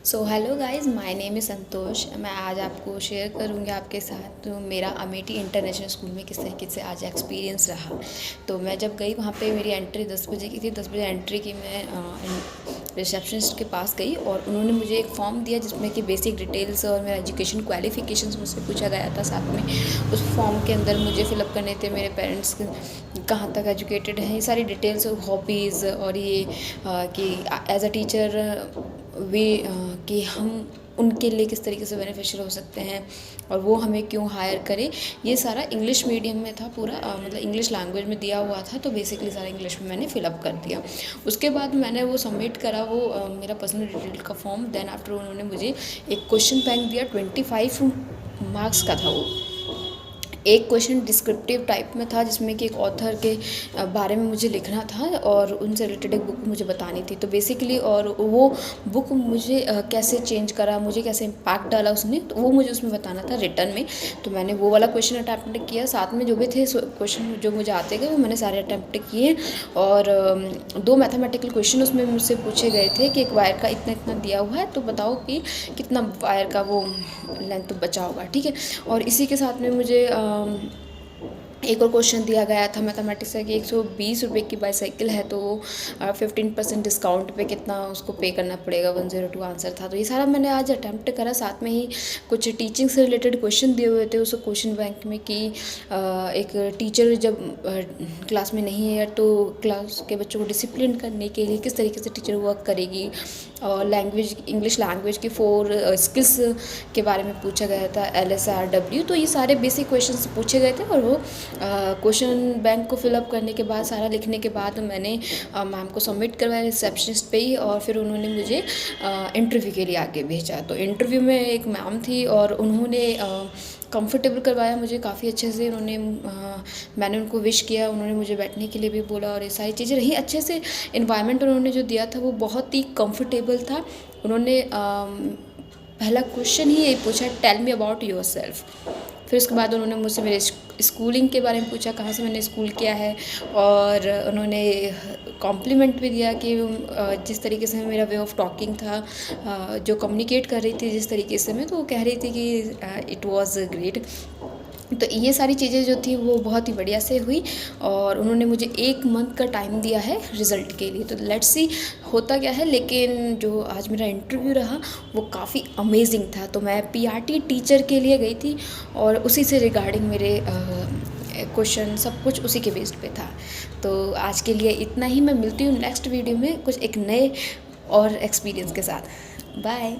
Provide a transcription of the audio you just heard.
So hello guys, my name is Santosh. मैं आज आपको शेयर करूँगी आपके साथ तो मेरा अमेठी इंटरनेशनल स्कूल में किस तरीके से आज एक्सपीरियंस रहा। तो मैं जब गई वहाँ पे मेरी एंट्री 10 बजे की थी। 10 बजे एंट्री की मैं रिसेप्शनिस्ट के पास गई और उन्होंने मुझे एक फॉर्म दिया जिसमें कि बेसिक डिटेल्स और मेरा एजुकेशन क्वालिफिकेशंस मुझसे पूछा गया था। साथ में उस फॉर्म के अंदर मुझे फिलअप करने थे मेरे पेरेंट्स कहाँ तक एजुकेटेड हैं, ये सारी डिटेल्स, हॉबीज़ और ये कि एज अ टीचर वे कि हम उनके लिए किस तरीके से बेनिफिशियल हो सकते हैं और वो हमें क्यों हायर करें। ये सारा इंग्लिश मीडियम में था पूरा, मतलब इंग्लिश लैंग्वेज में दिया हुआ था। तो बेसिकली सारा इंग्लिश में मैंने फिलअप कर दिया। उसके बाद मैंने वो सबमिट करा, वो मेरा पर्सनल डिटेल का फॉर्म। देन आफ्टर उन्होंने मुझे एक क्वेश्चन बैंक दिया। 25 मार्क्स का था वो। एक क्वेश्चन डिस्क्रिप्टिव टाइप में था जिसमें कि एक ऑथर के बारे में मुझे लिखना था और उनसे रिलेटेड एक बुक मुझे बतानी थी। तो बेसिकली और वो बुक मुझे कैसे चेंज करा, मुझे कैसे इम्पैक्ट डाला उसने, तो वो मुझे उसमें बताना था रिटर्न में। तो मैंने वो वाला क्वेश्चन अटैम्प्ट किया। साथ में जो भी थे क्वेश्चन जो मुझे आते गए वो मैंने सारे अटैम्प्ट किए। और 2 मैथमेटिकल क्वेश्चन उसमें मुझसे पूछे गए थे कि एक वायर का इतना इतना दिया हुआ है तो बताओ कि कितना वायर का वो लेंथ बचा होगा, ठीक है। और इसी के साथ में मुझे एक और क्वेश्चन दिया गया था मैथमेटिक्स का कि 120 रुपये की बाईसाइकिल है तो 15% डिस्काउंट पे कितना उसको पे करना पड़ेगा। 102 आंसर था। तो ये सारा मैंने आज अटैम्प्ट करा। साथ में ही कुछ टीचिंग से रिलेटेड क्वेश्चन दिए हुए थे उस क्वेश्चन बैंक में कि एक टीचर जब क्लास में नहीं है तो क्लास के बच्चों को डिसिप्लिन करने के लिए किस तरीके से टीचर वर्क करेगी। और लैंग्वेज, इंग्लिश लैंग्वेज की 4 स्किल्स के बारे में पूछा गया था, LSRW। तो ये सारे बेसिक क्वेश्चंस पूछे गए थे और वो क्वेश्चन बैंक को फिलअप करने के बाद, सारा लिखने के बाद मैंने मैम को सबमिट करवाया रिसेप्शनिस्ट पे ही। और फिर उन्होंने मुझे इंटरव्यू के लिए आगे भेजा। तो इंटरव्यू में एक मैम थी और उन्होंने कंफर्टेबल करवाया मुझे काफ़ी अच्छे से। उन्होंने मैंने उनको विश किया, उन्होंने मुझे बैठने के लिए भी बोला और ये सारी चीज़ें रही अच्छे से। इन्वायरमेंट उन्होंने जो दिया था वो बहुत ही कंफर्टेबल था। उन्होंने पहला क्वेश्चन ही यही पूछा, tell me about yourself. फिर उसके बाद उन्होंने मुझसे मेरे स्कूलिंग के बारे में पूछा, कहाँ से मैंने स्कूल किया है। और उन्होंने कॉम्प्लीमेंट भी दिया कि जिस तरीके से मेरा वे ऑफ टॉकिंग था, जो कम्युनिकेट कर रही थी जिस तरीके से मैं, तो वो कह रही थी कि इट वाज ग्रेट। तो ये सारी चीज़ें जो थी वो बहुत ही बढ़िया से हुई। और उन्होंने मुझे 1 मंथ का टाइम दिया है रिज़ल्ट के लिए। तो लेट्स सी होता क्या है। लेकिन जो आज मेरा इंटरव्यू रहा वो काफ़ी अमेजिंग था। तो मैं PRT टीचर के लिए गई थी और उसी से रिगार्डिंग मेरे क्वेश्चन सब कुछ उसी के बेस्ड पे था। तो आज के लिए इतना ही। मैं मिलती हूँ नेक्स्ट वीडियो में कुछ एक नए और एक्सपीरियंस के साथ। बाय।